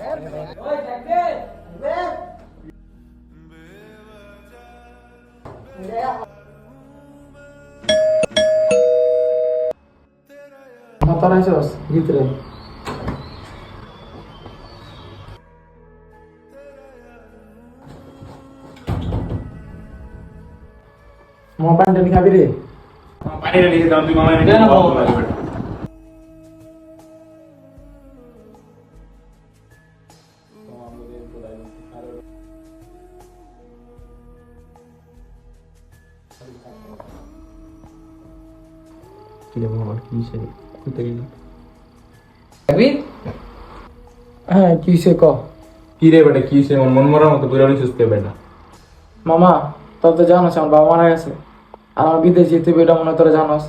Motor asos gitu deh. Mau pandai nih kabir deh. পানি রেখে দাও তুই মামা রেখে দাও কিরে মামা কি সে কোথায় গেল? Kabir? কি হইছে ক? কি রে বেটা কি সে মন মরার মতো পুরো সুস্থ বেটা মামা তোর তো জানোস আমার বাবা মারা গেছে আর আমার বিদেশ যেতে হবে এটা মনে হয় তোরা জানোস